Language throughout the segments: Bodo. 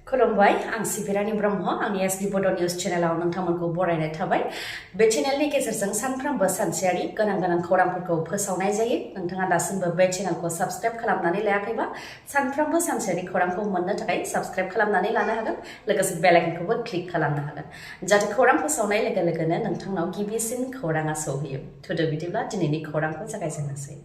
खुलुमबाय आं सिबिरानि ब्रह्म आंनि एसबि बड' निउज चेनेलाव नोंथांमोनखौ बरायनाय थाबाय बे चेनेलनि गेजेरजों सानफ्रोमबो सानसेयारि गोनां खौरांफोरखौ फोसावनाय जायो नोंथाङा दासिमबो बे चेनेलखौ साबस्क्राइब खालामनानै लायाखैबा सानफ्रोमबो सानसेयारि खौरांखौ मोननो थाखाय साबस्क्राइब खालामनानै लानो हागोन लोगोसे बेल आइकनखौबो क्लिक खालामनो हागोन जाहाथे खौरां फोसावनाय लोगो लोगोनो नोंथांनाव गिबिसिन खौराङा सौहैयो थुदो बिदिब्ला दिनैनि खौरांखौ जागायजेननोसै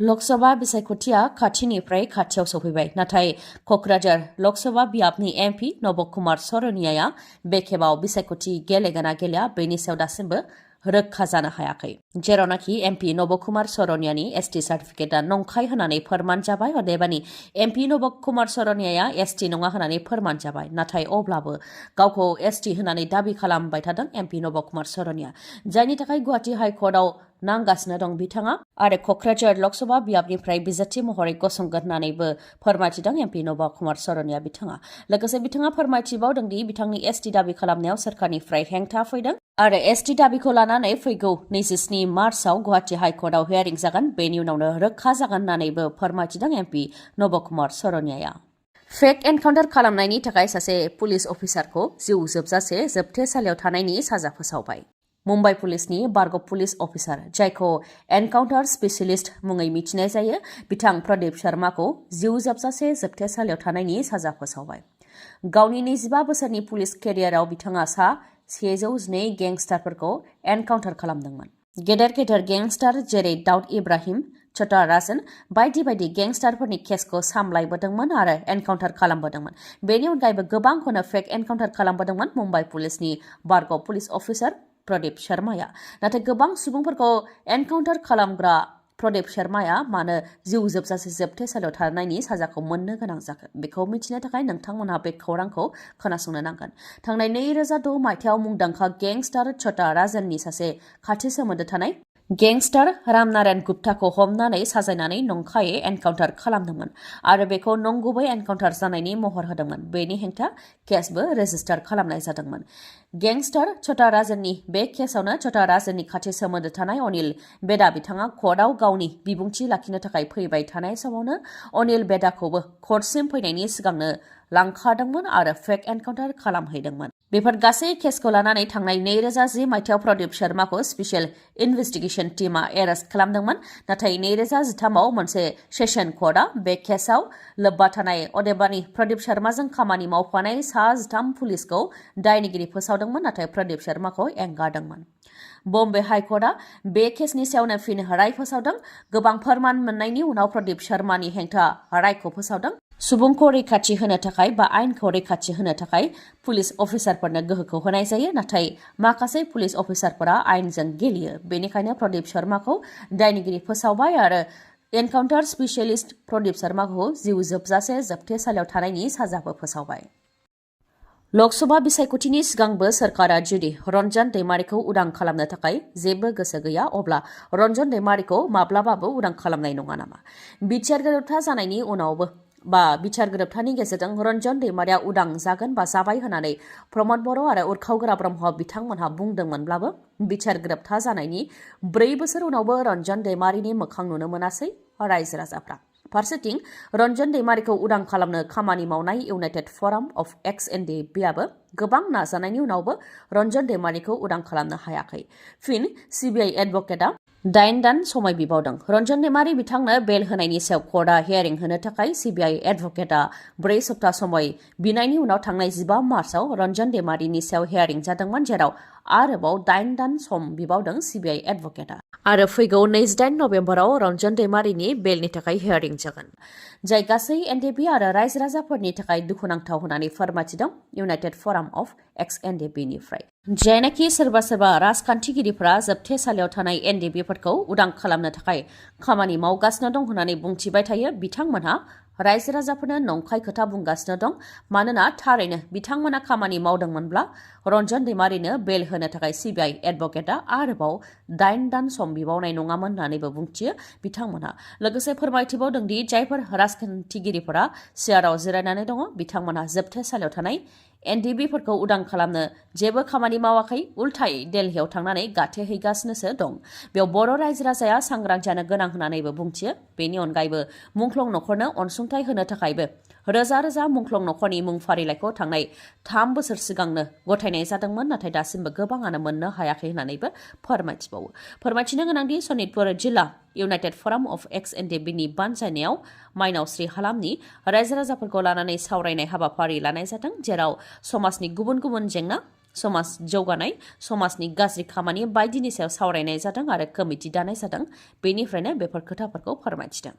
लकसभा बिसायख'थिया खाथिनिफ्राय खाथियाव सौफैबाय नाथाय क'क्राझार लकसभा बियाबनि एमपि नब कुमार सरनियाया बे खेबाव बिसायख'थि गेलेगोना गेलेया बेनि सायाव दासिमबो रोखा जानो हायाखै जेरावनाखि एमपि नब कुमार सरनियानि एसटि सार्टिफिकेटआ नंखाय होननानै फोरमान जाबाय अदेबानि एमपि नब कुमार सरनियाया एसटि नङा होननानै फोरमान जाबाय नाथाय अब्लाबो गावखौ एसटि होननानै दाबि खालामबाय थादों एमपि नब कुमार सरनिया जायनि थाखाय गुवाहाटी हाइकर्टआव नांगासिनो दं बिथाङा आरो क'क्राझार लकसभा बियाबनिफ्राय बिजाथि महरै गसंगोन होननानैबो फोरमायथिदों एमपि नब कुमार सरनिया बिथाङा लोगोसे बिथाङा फोरमायथिबावदों दि बिथांनि एसटि दाबि खालामनायाव सोरखारनिफ्राय हेंथा फैदों आरो एसटि दाबिखौ लानानै फैगौ 27 मार्चआव गुवाहाटी हाइकर्टआव हियारिं जागोन बेनि उनावनो रोखा जागोन होननानैबो फोरमायथिदों एमपि नब कुमार सरनियाया फेक एनकाउन्टार खालामनायनि थाखाय सासे पुलिस अफिसारखौ जिउ जोबजासे जोबथेसालियाव थानायनि साजा फोसावबाय मुम्बाइ पुलिसनि बारग' पुलिस अफिसार जायखौ एनकाउन्टार स्पेसियलिस्ट मुङै मिथिनाय जायो बिथां प्रदीप शर्माखौ जिउ जोबजासे जोबथेसालियाव थानायनि साजा फोसावबाय गावनि 25 बोसोरनि पुलिस केरियाराव बिथाङा सा 112 गेंस्टारफोरखौ एनकाउन्टार खालामदोंमोन गेदेर गेंस्टार जेरै दाउद इब्राहिम छोटा राजन बायदि बायदि गेंस्टारफोरनि केसखौ सामलायबोदोंमोन आरो एनकाउन्टार खालामबोदोंमोन बेनि अनगायैबो गोबांखौनो फेक एनकाउन्टार खालामबोदोंमोन मुम्बाइ पुलिसनि बारग' पुलिस अफिसार प्रदीप शर्माया नाथाय गोबां सुबुंफोरखौ एनकाउन्टार खालामग्रा प्रदीप शर्माया मानो जिउ जोबजासे जोबथेसालियाव थानायनि साजाखौ मोननो गोनां जाखो बेखौ मिथिनो थाखाय नोंथांमोनहा बे खौरांखौ खोनासंनो नांगोन थांनाय 2006 मायथाइयाव मुंदांखा गेंस्टार छोटा राजननि सासे खाथि सोमोन्दो थानाय गेंस्टार रामनारायण गुप्ताखौ हमनानै साजायनानै नंखायै एनकाउन्टार खालामदोंमन आरो बेखौ नंगुबै एनकाउन्टार जानायनि महर होदोंमोन बेनि हेंथा केसबो रेजिस्टार खालामनाय जादोंमोन गेंस्टार छोटा राजननि बे केसआवनो छोटा राजननि खाथि सोमोन्दो थानाय अनिल बेदा बिथाङा कर्टआव गावनि बिबुंथि लाखिनो थाखाय फैबाय थानाय समावनो अनिल बेदाखौबो कर्टसिम फैनायनि सिगांनो लांखादोंमोन आरो फेक एनकाउन्टार खालामहैदोंमोन बेफोर गासै केसखौ लानानै थांनाय 2010 मायथाइयाव प्रदीप शर्माखौ स्पेशल इनभेस्टिगेशन टीमआ एरेस्ट खालामदोंमोन नाथाय 2013आव मोनसे सेशन कर्टआ बे केसआव लोब्बा थानाय अदेबानि प्रदीप शर्माजों खामानि मावफानाय सा 13 पुलिसखौ दायनिगिरि फोसावदोंमोन नाथाय प्रदीप शर्माखौ एंगारदोंमोन बम्बे हाइकर्टआ बे केसनि सायावनो फिन राय फोसावदों गोबां फोरमान मोननायनि उनाव प्रदीप शर्मानि हेंथा रायखौ फोसावदों सुबुंखौ रैखाथि होनो थाखाय बा आयेनखौ रैखाथि होनो थाखाय पुलिस अफिसारफोरनो गोहोखौ होनाय जायो नाथाय माखासे पुलिस अफिसारफोरा आयेनजों गेलेयो बेनिखायनो प्रदीप शर्माखौ दायनिगिरि फोसावबाय आरो एनकाउन्टार स्पेसियलिस्ट प्रदीप शर्माखौ जिउ जोबजासे जोबथेसालियाव थानायनि साजाबो फोसावबाय लकसभा बिसायख'थिनि सिगांबो सरकारा जुदि रन्जन दैमारिखौ उदां खालामनो थाखाय जेबो गोसो गैया अब्ला रन्जन दैमारिखौ माब्लाबाबो उदां खालामनाय नङा नामा बिटिआर गोरोबथा जानायनि उनावबो बा बिटिआर गोरोबथानि गेजेरजों रन्जन दैमारिया उदां जागोन बा जाबाय होननानै प्रमद बर' आरो उरखावगोरा ब्रह्म बिथांमोनहा बुंदोंमोनब्लाबो बिटिआर गोरोबथा जानायनि 4 बोसोर उनावबो रन्जन दैमारिनि मोखां नुनो मोनासै रायजो राजाफ्रा फारसेथिं रन्जन दैमारिखौ उदां खालामनो खामानि मावनाय इउनाइटेड फराम अफ एक्स-एन-डि-पिआबो गोबां नाजानायनि उनावबो रन्जन दैमारिखौ उदां खालामनो हायाखै फिन सिबिआइ एडभकेटआ 8 दान समय बिबावदों रन्जन दैमारि बिथांनो बेल होनायनि सायाव कर्टआ हियारिं होनो थाखाय सिबिआइ एडभकेटआ 4 सप्ता समय बिनायनि उनाव थांनाय 15 मार्चआव रन्जन दैमारिनि सायाव हियारिं जादोंमोन जेराव आरोबाव 8 दान सम बिबावदों सिबिआइ एडभकेटआ आरो फैगौ 28 नभेम्बराव रन्जन दैमारिनि बेलनि थाखाय हियारिं जागोन जाय गासै एनडिपि आरो रायजो राजाफोरनि थाखाय दुखुनांथाव होननानै फोरमायथिदों इउनाइटेड फराम अफ एक्स-एन-डि-पिनिफ्राय जायनाखि सोरबा राजखान्थिगिरिफोरा जोबथेसालियाव थानाय एनडिपिफोरखौ उदां खालामनो थाखाय खामानि मावगासिनो दं होननानै बुंथिबाय थायो बिथांमोनहा रायजो राजाफोरनो नंखाय खोथा बुंगासिनो दं मानोना थारैनो बिथांमोना खामानि मावदोंमोनब्ला रन्जन दैमारिनो बेल होनो थाखाय सिबिआइ एडभकेटआ आरोबाव 8 दान सम बिबावनाय नङामोन होननानैबो बुंथियो बिथांमोनहा लोगोसे फोरमायथिबावदों दि जायफोर राजखान्थिगिरिफोरा सियाराव जिरायनानै दङ बिथांमोनहा जोबथेसालियाव थानाय एनडिपिफोरखौ उदां खालामनो जेबो खामानि मावाखै उल्थायै दिल्लीयाव थांनानै गाथेहैगासिनोसो दं बेयाव बर' रायजो राजाया सांग्रां जानो गोनां होननानैबो बुंथियो बेनि अनगायैबो मुंख्लं नखरनो अनसुंथाइ होनो थाखायबो रोजा रोजा मुंख्लं नखरनि मुं फारिलाइखौ थांनाय 3 बोसोर सिगांनो गथायनाय जादोंमोन नाथाय दासिमबो गोबाङानो मोननो हायाखै होननानैबो फोरमायथिबावो। फोरमायथिनो गोनांदि सनितपुर जिल्ला इउनाइटेड फराम अफ एक्स एन्ड बिनि बानजायनायाव माइनावस्रि हालामनि रायजो राजाफोरखौ लानानै सावरायनाय हाबाफारि लानाय जादों, जेराव समाजनि गुबुन गुबुन जेंना, समाज जौगानाय, समाजनि गाज्रि खामानि बायदिनि सायाव सावरायनाय जादों आरो कमिटि दानाय जादों। बेनिफ्रायनो बेफोर खोथाफोरखौ फोरमायथिदों।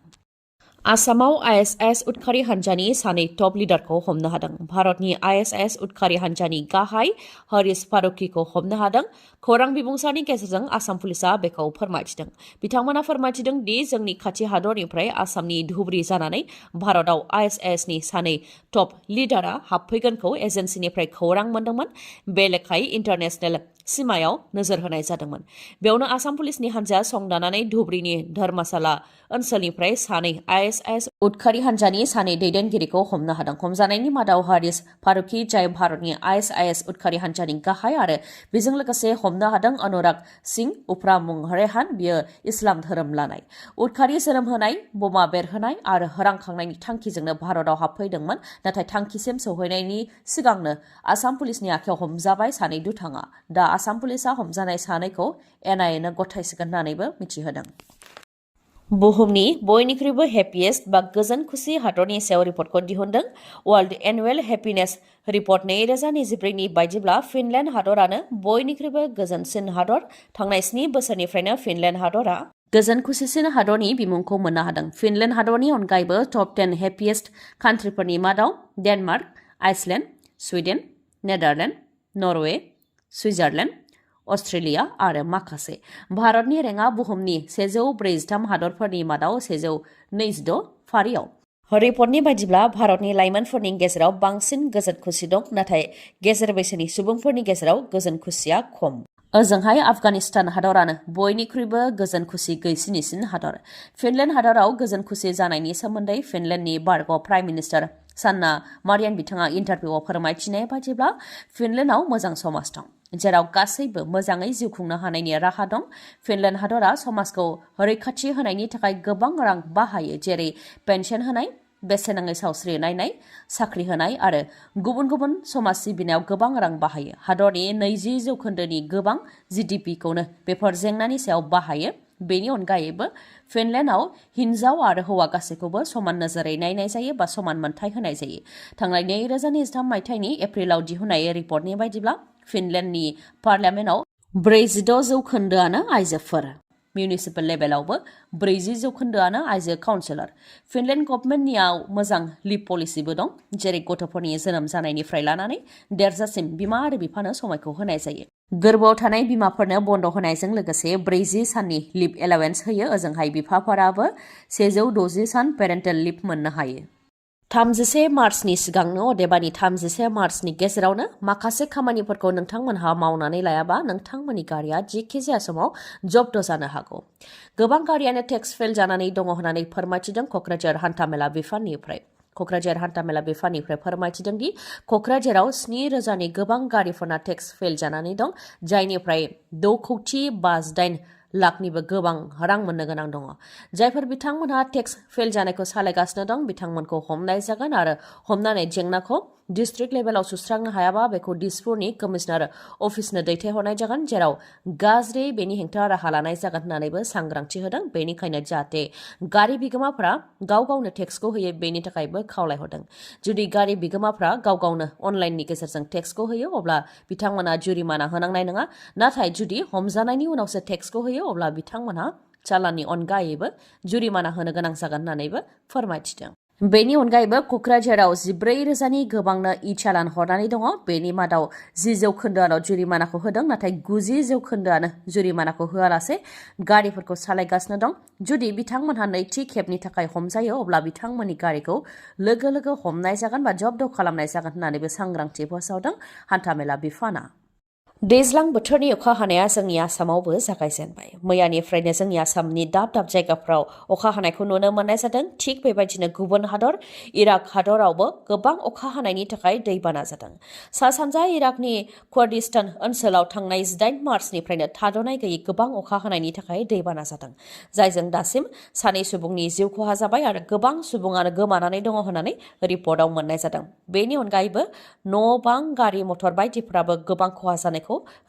आसामाव आइएसआइएस उदखारि हान्जानि सानै टप लिडारखौ हमनो हादों। भारतनि आइएसआइएस उदखारि हान्जानि गाहाय हरीश फारुकीखौ हमनो हादों। खौरां बिबुंसारनि गेजेरजों आसाम पुलिसा बेखौ फोरमायथिदों। बिथांमोना फोरमायथिदों दि जोंनि खाथि हादरनिफ्राय आसामनि धुबुरी जानानै भारतआव आइएसआइएसनि सानै टप लिडारा हाबफैगोनखौ एजेन्सिनिफ्राय खौरां मोन्दोंमोन। बे लेखायै इन्टारनेशनेल सिमायाव नोजोर होनाय जादोंमोन। बेयावनो आसाम पुलिसनि हान्जाया संदानानै धुबुरीनि धर्मशाला ओनसोलनिफ्राय सानै आइएसआइएस उदखारि हान्जानि सानै दैदेनगिरिखौ हमनो हादों। हमजानायनि मादाव हरीश फारुकी, जाय भारतनि आइएसआइएस उदखारि हान्जानि गाहाय, आरो बेजों लोगोसे हमनो हादों अनुराग सिंह उफ्रा मुं रेहान, बियो इस्लाम धोरोम लानाय। उदखारि जोनोम होनाय, बमा बेरहोनाय आरो रां खांनायनि थांखिजोंनो भारतआव हाबफैदोंमोन, नाथाय थांखिसिम सौहैनायनि सिगांनो आसाम पुलिसनि आखायाव हमजाबाय सानै दुथाङा। दा आसाम पुलिसा हमजानाय सानैखौ एनआइएनो गथायसिगोन होननानैबो मिथिहोदों। बुहुमनि बयनिख्रुइबो हेपिएस्ट बा गोजोन खुसि हादरनि सायाव रिपर्टखौ दिहुनदों। वर्ल्ड एनुवेल हेपिनेस रिपर्ट 2024 नि बायदिब्ला फिनलेन्ड हादरानो बयनिख्रुइबो गोजोनसिन हादर। थांनाय 7 बोसोरनिफ्रायनो फिनलेन्ड हादरा गोजोन खुसिसिन हादरनि बिमुंखौ मोननो हादों। फिनलेन्ड हादरनि अनगायैबो टप 10 हेपिएस्ट कान्ट्रिफोरनि मादाव Denmark, Iceland, Sweden, Netherlands, Norway, Switzerland, Australia आरो माखासे। भारतनि रेंकआ बुहुमनि 143 हादरफोरनि मादाव 126 फारियाव। रिपर्टनि बायदिब्ला भारतनि लाइमोनफोरनि गेजेराव बांसिन गोजोन खुसि दं, नाथाय गेजेर बैसोनि सुबुंफोरनि गेजेराव गोजोन खुसिया खम। ओजोंहाय आफगानिस्तान हादरानो बयनिख्रुइबो गोजोन खुसि गैसिनिसिन हादर। फिनलेन्ड हादराव गोजोन खुसि जानायनि सोमोन्दै फिनलेन्डनि बारग' प्राइम मिनिस्टार सान्ना मारियान बिथाङा इन्टारभिउआव फोरमायथिनाय बायदिब्ला फिनलेन्डआव मोजां समाज दं, जेराव गासैबो मोजाङै जिउ खुंनो हानायनि राहा दं। फिनलेन्ड हादरा समाजखौ रैखाथि होनायनि थाखाय गोबां रां बाहायो, जेरै पेन्सन होनाय, बेसेन नाङै सावस्रि नायनाय, साख्रि होनाय आरो गुबुन गुबुन समाज सिबिनायाव गोबां रां बाहायो। हादरनि 20% गोबां जीडीपीखौनो बेफोर जेंनानि सायाव बाहायो। बेनि अनगायैबो फिनलेन्डआव हिन्जाव आरो हौवा गासैखौबो समान नोजोरै नायनाय जायो बा समान मोनथाय होनाय जायो। थांनाय 2023 मायथाइनि एप्रिलाव दिहुननाय रिपर्टनि बायदिब्ला फिनलेन्डनि पार्लियामेन्टआव 46% आइजोफोर। मिउनिसिपेल लेभेलावबो 40% आइजो काउन्सिलर। फिनलेन्ड गभर्नमेन्टनियाव मोजां लिभ पलिसिबो दं, जेरै गथ'फोरनि जोनोम जानायनिफ्राय लानानै देरजासिम बिमा आरो बिफानो समायखौ होनाय जायो। गोर्बोआव थानाय बिमाफोरनो बन्द होनायजों लोगोसे 40 साननि लिभ एलावेन्स होयो। ओजोंहाय बिफाफोराबो 160 सान पेरेन्टेल लिभ मोननो हायो। 31 मार्चनि सिगांनो, अदेबानि 31 मार्चनि गेजेरावनो माखासे खामानिफोरखौ नोंथांमोनहा मावनानै लायाबा नोंथांमोननि गारिया जेखि जाया समाव जब्द जानो हागौ। गोबां गारियानो टेक्स फेल जानानै दङ होननानै फोरमायथिदों कक्राझार हान्थामेला बिफाननिफ्राय। कक्राझार हान्थामेला बिफाननिफ्राय फोरमायथिदों दि कक्राझाराव 7,000नि गोबां गारिफोरना टेक्स फेल जानानै दं, जायनिफ्राय 6,58 लाखनिबो गोबां रां मोननो गोनां दङ। जायफोर बिथांमोनहा टेक्स फेल जानायखौ सालायगासिनो दं बिथांमोनखौ हमनाय जागोन आरो हमनानै जेंनाखौ डिस्ट्रिक्ट लेभेलाव सुस्रांनो हायाबा बेखौ दिसपुरनि कमिशनार अफिसनो दैथायहरनाय जागोन, जेराव गाज्रि बेनि हेंथा राहा लानाय जागोन होननानैबो सांग्रांथि होदों। बेनिखायनो जाहाथे गारि बिगोमाफ्रा गाव गावनो टेक्सखौ होयो बेनि थाखायबो खावलायहरदों। जुदि गारि बिगोमाफ्रा गाव गावनो अनलाइननि गेजेरजों टेक्सखौ होयो अब्ला बिथांमोना जुरिमाना होनांनाय नङा, नाथाय जुदि हमजानायनि उनावसो टेक्सखौ होयो अब्ला बिथांमोनहा चालाननि अनगायैबो जुरिमाना होनो गोनां जागोन होननानैबो फोरमायथिदों। बेनि अनगायैबो कक्राझाराव 14,000नि गोबांनो इ-चालान हरनानै दङ। बेनि मादाव 10% जुरिमानाखौ होदों, नाथाय 90% जुरिमानाखौ होआलासे गारिफोरखौ सालायगासिनो दं। जुदि बिथांमोनहा नैथि खेबनि थाखाय हमजायो अब्ला बिथांमोननि गारिखौ लोगो लोगो हमनाय जागोन बा जब्द खालामनाय जागोन होननानैबो सांग्रांथि फोसावदों हान्थामेला बिफाना। दैज्लां बोथोरनि अखा हानाया जोंनि आसामावबो जागायजेनबाय। मैयानिफ्रायनो जोंनि आसामनि दाब दाब जायगाफ्राव अखा हानायखौ नुनो मोननाय जादों। थिग बेबायदिनो गुबुन हादर इराक हादरावबो गोबां अखा हानायनि थाखाय दैबाना जादों। सा सानजा इराकनि कुर्दिस्तान ओनसोलाव थांनाय 28 मार्चनिफ्रायनो थाद'नाय गैयै गोबां अखा हानायनि थाखाय दैबाना जादों, जायजों दासिम 2 सुबुंनि जिउ खहा जाबाय आरो गोबां सुबुङानो गोमानानै दङ होननानै रिपर्टआव मोननाय जादों। बेनि अनगायैबो न' बां, गारि मटर बायदिफोराबो गोबां खहा जानायखौ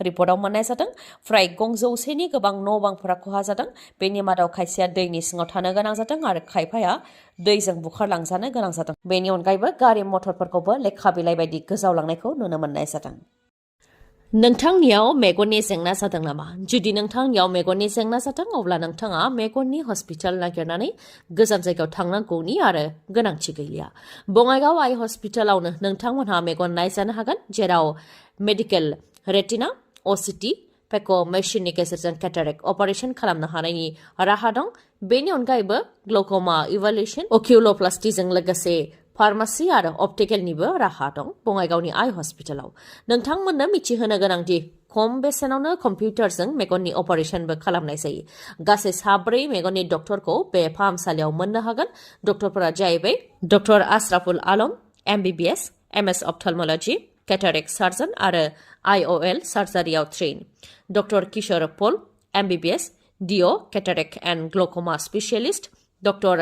रिपर्टआव मोननाय जादों। फ्राय 200नि गोबां न' बांफोरा खहा जादों। बेनि मादाव खायसेया दैनि सिङाव थानो गोनां जादों आरो खायफाया दैजों बुखारलांजानो गोनां जादों। बेनि अनगायैबो गारि मटरफोरखौबो लेखा बिलाइ बायदि गोजावलांनायखौ नुनो मोननाय जादों। नोंथांनियाव मेगननि जेंना जादों नामा? जुदि नोंथांनियाव मेगननि जेंना जादों, अब्ला नोंथाङा मेगननि हस्पिटाल नागिरनानै गोजान जायगायाव थांनांगौनि आरो गोनांथि गैलिया। बङाइगाव आइ हस्पिटालावनो नोंथांमोनहा मेगन नायजानो हागोन, जेराव मेडिकेल रेटिना, असिटि, पेक' मेसिननि गेजेरजों केटारेक्ट अपारेशन खालामनो हानायनि राहा दं। बेनि अनगायैबो ग्ल'क'मा इभालुएसन, अकिउल'प्लास्टिजों लोगोसे फार्मासि आरो अप्टिकेलनिबो राहा दं बङाइगावनि आइ हस्पिटालाव। नोंथांमोननो मिथिहोनो गोनांदि खम बेसेनावनो कम्पिउटारजों मेगननि अपारेशनबो खालामनाय जायो। गासै 4 मेगननि डक्टरखौ बे फाहामसालियाव मोननो हागोन। डक्टरफोरा जाहैबाय doctor Ashraful Alam, MBBS, MS ophthalmology, cataract surgeon आरो IOL सार्जारियाव train. Doctor Kishore Pal, MBBS, DO, cataract and glaucoma specialist. Doctor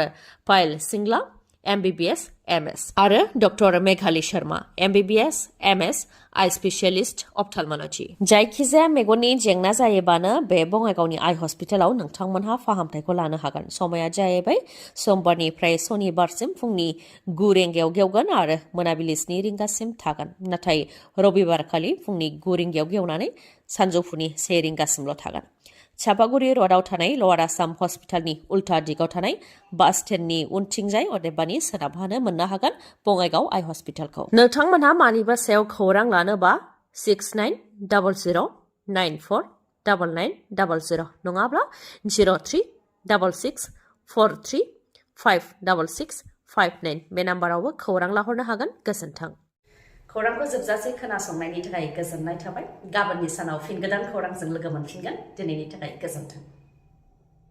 Payal Singla, MBBS, MS आरो doctor Meghali Sharma, MBBS, MS, eye specialist ophthalmology. जायखिजाया मेगननि जेंना जायोबानो बे बङाइगावनि आइ हस्पिटालाव नोंथांमोनहा फाहामथायखौ लानो हागोन। समाया जाहैबाय समबारनिफ्राय सनिबारसिम फुंनि 9 रिंगायाव गेवगोन आरो मोनाबिलि 7 रिंगासिम थागोन। नाथाय रबिबारखालि फुंनि 9 रिंगायाव गेवनानै सानजौफुनि 1 रिंगासिमल' थागोन। चापागुरि र'डआव थानाय लवार आसाम हस्पिटालनि उल्था दिगाव थानाय बास स्टेन्डनि उनथिंजाय अदेबानि सोनाबहानो मोननो हागोन बङाइगाव आइ हस्पिटालखौ। नोंथांमोनहा मानिबा सायाव खौरां लानोबा 6900949900 नङाब्ला 0366435659 बे नाम्बारावबो खौरां लाहरनो हागोन। गोजोन्थों। खौरांखौ जोबजासे खोनासंनायनि थाखाय गोजोननाय थाबाय। गाबोननि सानाव फिन गोदान खौरांजों लोगो मोनफिनगोन। दिनैनि थाखाय गोजोन्थों।